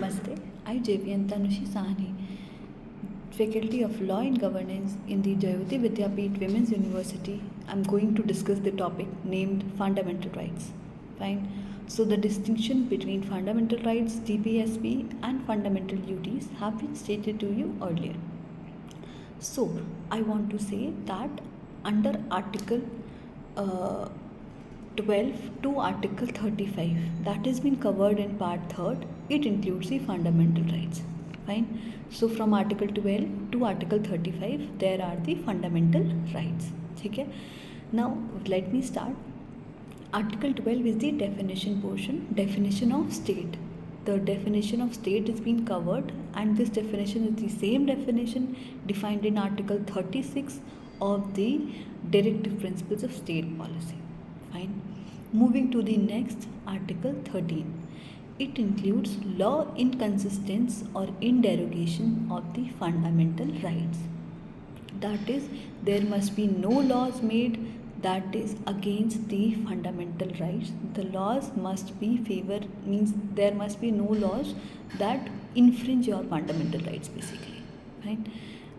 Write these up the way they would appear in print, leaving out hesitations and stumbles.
Namaste, I Jayanta Tanushi Sahani, Faculty of Law and Governance in the Jayoti Vidyapeeth Women's University. I'm going to discuss the topic named Fundamental Rights. Fine. So the distinction between fundamental rights, DPSP, and fundamental duties have been stated to you earlier. So I want to say that under Article 12 to Article 35, that has been covered in Part 3rd, it includes the fundamental rights. Fine. So from Article 12 to Article 35, there are the fundamental rights. Okay. Now let me start. Article 12 is the definition portion, definition of state. The definition of state is being covered, and this definition is the same definition defined in Article 36 of the Directive Principles of State Policy. Fine. Moving to the next, Article 13. It includes law in consistence or in derogation of the fundamental rights. That is, there must be no laws made that is against the fundamental rights. The laws must be means there must be no laws that infringe your fundamental rights basically. Right?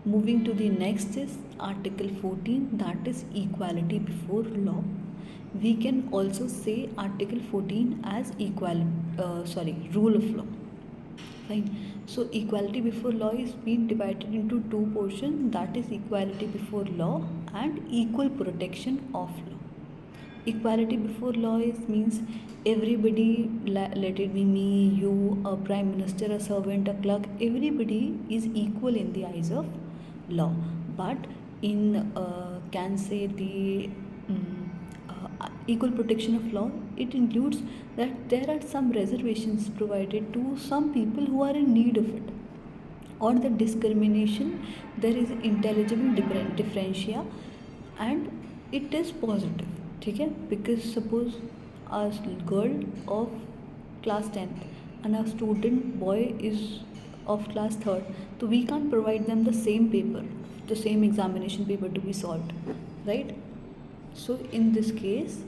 Moving to the next is Article 14, that is equality before law. We can also say Article 14 as rule of law. Fine. So equality before law is being divided into two portions, that is equality before law and equal protection of law. Equality before law means everybody, let it be me, you, a prime minister, a servant, a clerk, everybody is equal in the eyes of law. But in can say the equal protection of law, it includes that there are some reservations provided to some people who are in need of it. Or the discrimination, there is intelligible differentia and it is positive. Okay? Because suppose a girl of class 10th and a student boy is of class 3rd, so we can't provide them the same paper, the same examination paper to be solved, right? So in this case,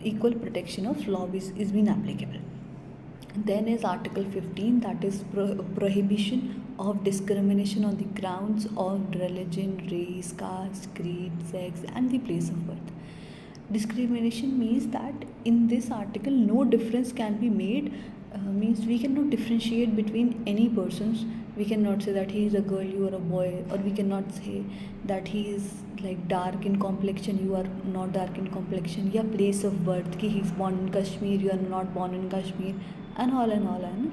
equal protection of law is being applicable. Then is Article 15, that is prohibition of discrimination on the grounds of religion, race, caste, creed, sex and the place of birth. Discrimination means that in this article no difference can be made, means we cannot differentiate between any persons. We cannot say that he is a girl, you are a boy, or we cannot say that he is like dark in complexion, you are not dark in complexion, या place of birth कि he is born in Kashmir, you are not born in Kashmir, and all है ना.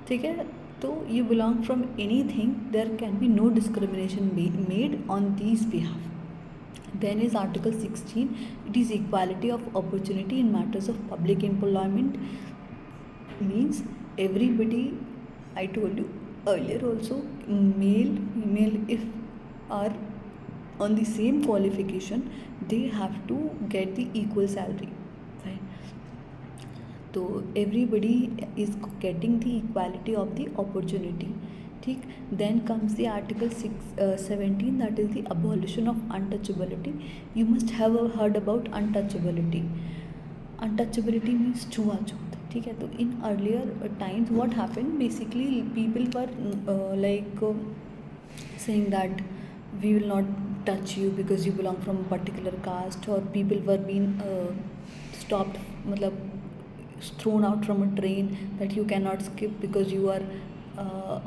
ठीक है, तो you belong from anything, there can be no discrimination made on these behalf. Then is Article 16, it is equality of opportunity in matters of public employment, means everybody, I told you earlier also, male, female, if are on the same qualification, they have to get the equal salary. Right? So everybody is getting the equality of the opportunity. ठीक. Then comes the Article 17, that is the abolition of untouchability. You must have heard about untouchability. Untouchability means छुआछूत. ठीक है, तो in earlier times what happened, basically people were saying that we will not touch you because you belong from a particular caste, or people were being stopped, thrown out from a train, that you cannot skip because you are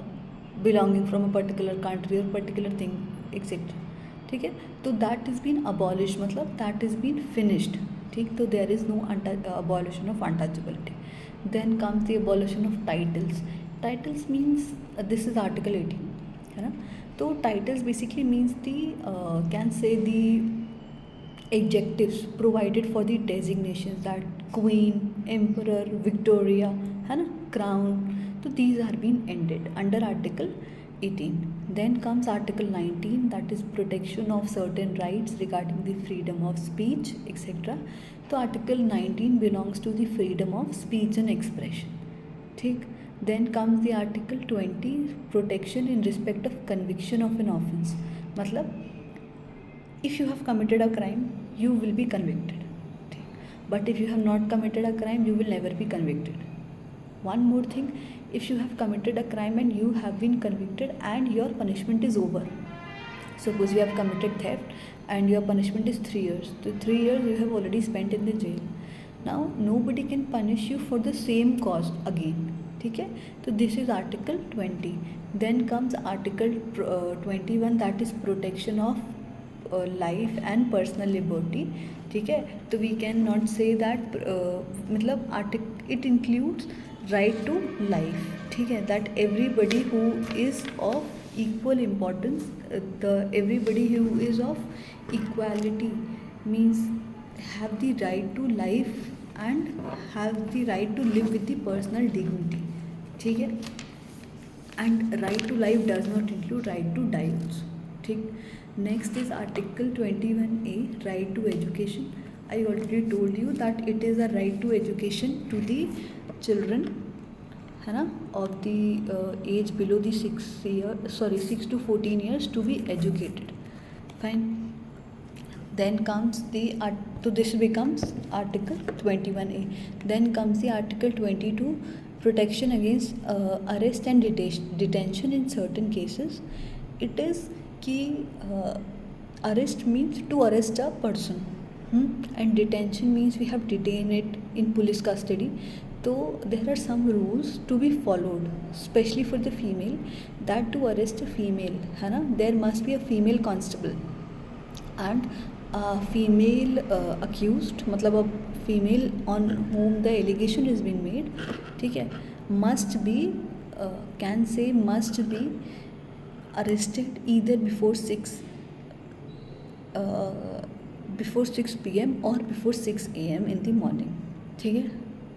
belonging from a particular country or particular thing, etc. ठीक है, तो that is been abolished, that is been finished. ठीक, तो there is no abolition of untouchability. Then comes the abolition of titles. Titles means this is Article 18, है ना. तो titles basically means the can say the adjectives provided for the designations, that queen, emperor, Victoria, है ना, crown. So these are being ended under Article 18. Then comes Article 19, that is protection of certain rights regarding the freedom of speech, etc. So Article 19 belongs to the freedom of speech and expression. ठीक. Then comes the Article 20, protection in respect of conviction of an offence. मतलब if you have committed a crime, you will be convicted. But if you have not committed a crime, you will never be convicted. one more thing, if you have committed a crime and you have been convicted and your punishment is over, suppose you have committed theft and your punishment is 3 years, the 3 years you have already spent in the jail. Now nobody can punish you for the same cause again. ठीक है, तो this is article 20. Then comes article 21, that is protection of life and personal liberty. ठीक है, तो we can not say that मतलब it includes right to life. ठीक है, that everybody who is of equal importance, everybody who is of equality means have the right to life and have the right to live with the personal dignity. ठीक है, and right to life does not include right to die also. ठीक, next is article 21A, right to education. I already told you that it is a right to education to the children, है ना, of the age below the 6 to 14 years to be educated. Fine. Then comes so this becomes article 21A. Then comes the article 22, protection against arrest and detention in certain cases. It is कि arrest means to arrest a person, and detention means we have detained it in police custody. So there are some rules to be followed, especially for the female, that to arrest a female, है ना, there must be a female constable and a female accused, मतलब a female on whom the allegation is being made. ठीक है, must be must be arrested either before 6 p.m. or before 6 a.m. in the morning. ठीक है,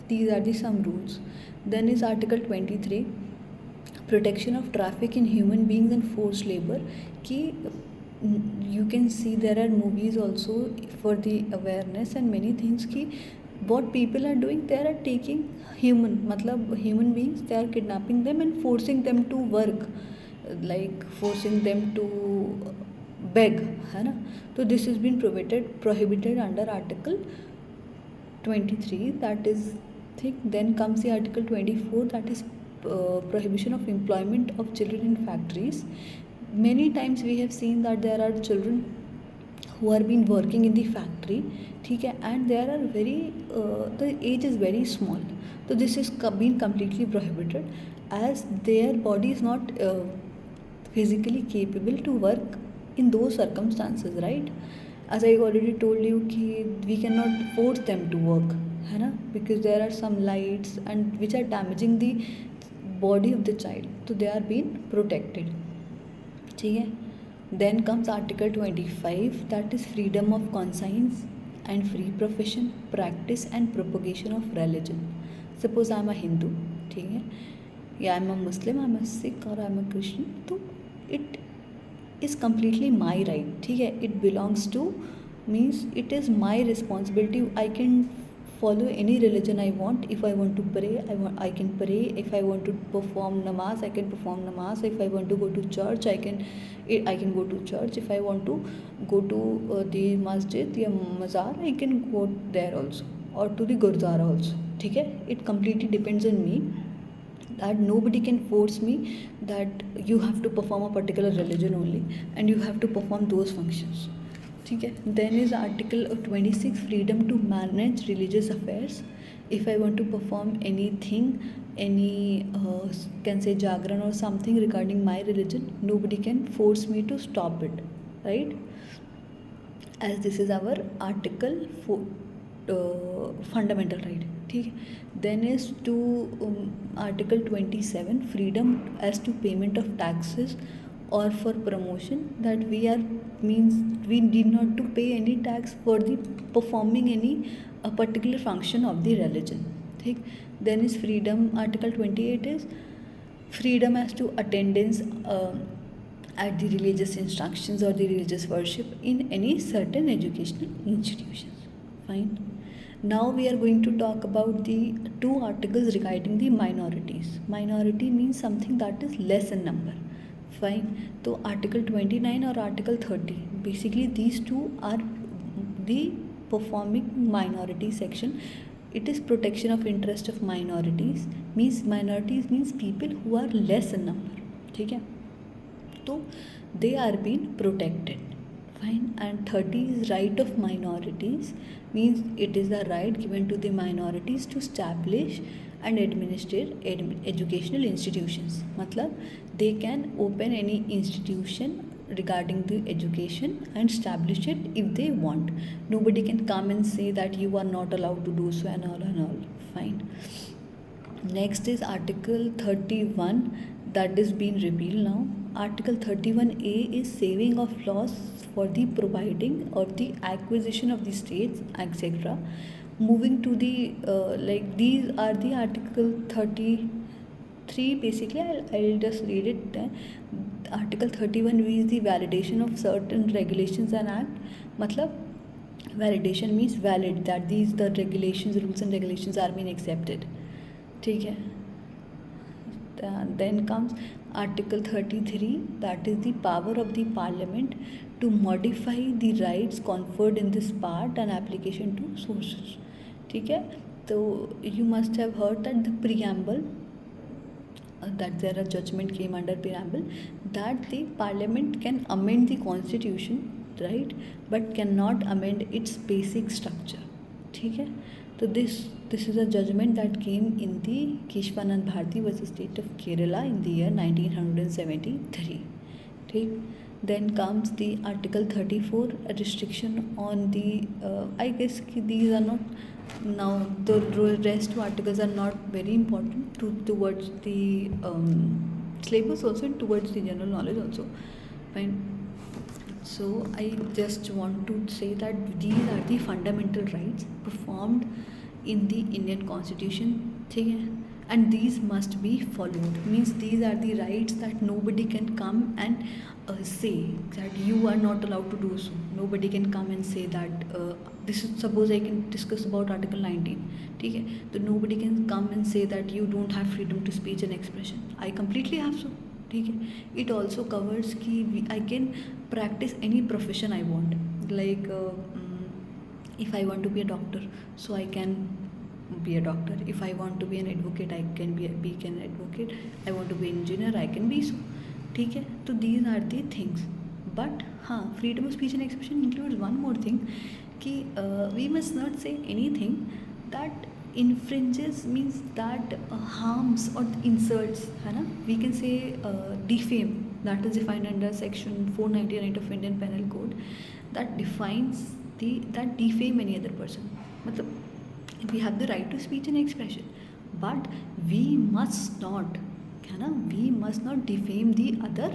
these are the some rules. Then is article 23, protection of traffic in human beings and forced labor. कि you can see there are movies also for the awareness and many things कि what people are doing, they are taking human beings, they are kidnapping them and forcing them to work, like forcing them to beg, है ना. So this has been prohibited under article 23, that is thing. Then comes the article 24, that is prohibition of employment of children in factories. Many times we have seen that there are children who are been working in the factory, ठीक है, and there are the age is very small. So this is been completely prohibited as their body is not physically capable to work in those circumstances, right? As I already told you कि we cannot force them to work, है ना, because there are some lights and which are damaging the body of the child, so they are being protected. ठीक है. Then comes article 25, that is freedom of conscience and free profession, practice and propagation of religion. Suppose I am a Hindu, ठीक है, या I am a Muslim, I am a Sikh or I am a Christian, तो it is completely my right. ठीक है, it belongs to, means it is my responsibility. I can follow any religion I want. If I want to pray, I can pray. If I want to perform namaz, I can perform namaz. If I want to go to church, I can go to church. If I want to go to the masjid या mazar, I can go there also, or to the gurdwara also. ठीक है, it completely depends on me, that nobody can force me that you have to perform a particular religion only and you have to perform those functions. ठीक है. Then is article 26, freedom to manage religious affairs. If I want to perform anything, can say jagran or something regarding my religion, nobody can force me to stop it, right? As this is our article fundamental right. ठीक है. Then is to article 27, freedom as to payment of taxes or for promotion, that we need not to pay any tax for the performing any a particular function of the religion. ठीक. Then is freedom, article 28 is freedom as to attendance at the religious instructions or the religious worship in any certain educational institutions. Fine. Now we are going to talk about the 2 articles regarding the minorities. Minority means something that is less in number. Fine. So article 29 or article 30, basically these 2 are the performing minority section. It is protection of interest of minorities means people who are less in number. ठीक है, तो they are being protected. Fine. And 30 is right of minorities means it is the right given to the minorities to establish and administer educational institutions. मतलब they can open any institution regarding the education and establish it if they want. Nobody can come and say that you are not allowed to do so and all. Fine. Next is Article 31 that is being repealed now. Article 31A is saving of laws for the providing or the acquisition of the states, etc. Moving to the like these are the Article 33 basically. I'll just read it then. Article 31 is the validation of certain regulations and act. मतलब validation means valid, that these the regulations, rules and regulations are being accepted. ठीक है. Then comes Article 33, that is the power of the Parliament to modify the rights conferred in this part and application to sources. ठीक है, तो you must have heard that the preamble, that there a judgment came under preamble that the Parliament can amend the constitution, right, but cannot amend its basic structure. ठीक है, तो this is a judgment that came in the Keshwanand Bharti versus State of Kerala in the year 1973. ठीक. Then comes the Article 34, a restriction on the I guess these are not, now the rest two articles are not very important towards the syllabus also and towards the general knowledge also. Fine. So I just want to say that these are the fundamental rights performed in the Indian Constitution. ठीक है, and these must be followed. Means these are the rights that nobody can come and say that you are not allowed to do so. Nobody can come and say that this is, suppose I can discuss about Article 19. ठीक है, तो nobody can come and say that you don't have freedom to speech and expression. I completely have so. ठीक है, it also covers कि I can practice any profession I want. Like if I want to be a doctor, so I can be a doctor. If I want to be an advocate, I can be an advocate. I want to be an engineer, I can be so. ठीक है, तो these are the things. But हाँ, freedom of speech and expression includes one more thing कि we must not say anything that infringes, means that harms or insults, है ना. We can say defame, that is defined under section 499 of Indian Penal Code, that defines that defame any other person. मतलब we have the right to speech and expression, but we must not, है ना, we must not defame the other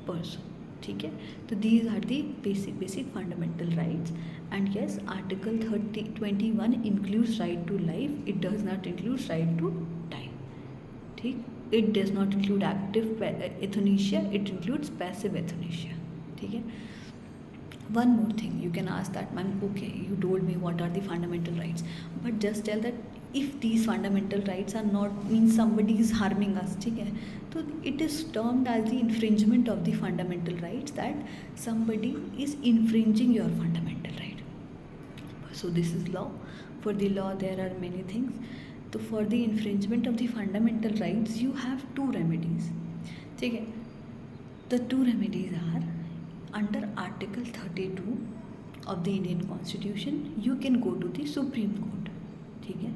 person. ठीक है, तो these are the basic fundamental rights. And yes, Article 21 includes right to life. It does not include right to die. ठीक, it does not include active euthanasia, it includes passive euthanasia. ठीक है. One more thing, you can ask that, ma'am, okay, you told me what are the fundamental rights, but just tell that if these fundamental rights are not, means somebody is harming us, ठीक है, तो it is termed as the infringement of the fundamental rights, that somebody is infringing your fundamental right. So this is law. For the law there are many things. So for the infringement of the fundamental rights you have two remedies. ठीक है, the two remedies are, under Article 32 of the Indian Constitution you can go to the Supreme Court. ठीक है,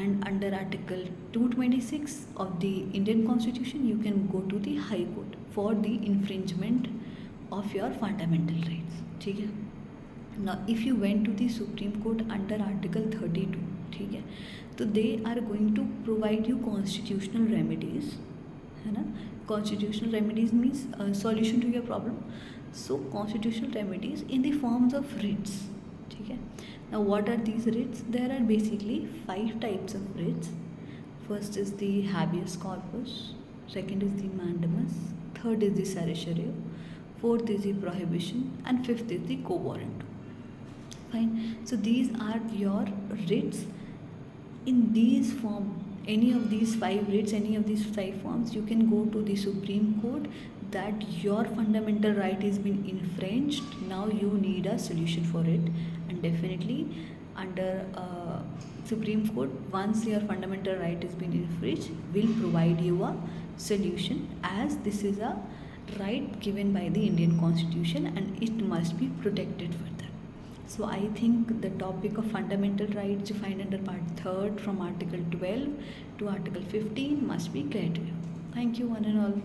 and under Article 226 of the Indian Constitution you can go to the High Court for the infringement of your fundamental rights. ठीक है. Now if you went to the Supreme Court under Article 32, ठीक है, तो they are going to provide you constitutional remedies, है ना. Constitutional remedies means solution to your problem. So constitutional remedies in the forms of writs. ठीक है. Now what are these writs? There are basically 5 types of writs. First is the habeas corpus, second is the mandamus, third is the certiorari, fourth is the prohibition, and fifth is the quo warranto. Fine. So these are your writs. In these form, any of these 5 writs, any of these 5 forms, you can go to the Supreme Court that your fundamental right is being infringed. Now you need a solution for it, and definitely under Supreme Court, once your fundamental right is being infringed, will provide you a solution, as this is a right given by the Indian Constitution and it must be protected further. So I think the topic of fundamental rights defined under part 3rd from Article 12 to Article 15 must be clear to you. Thank you one and all.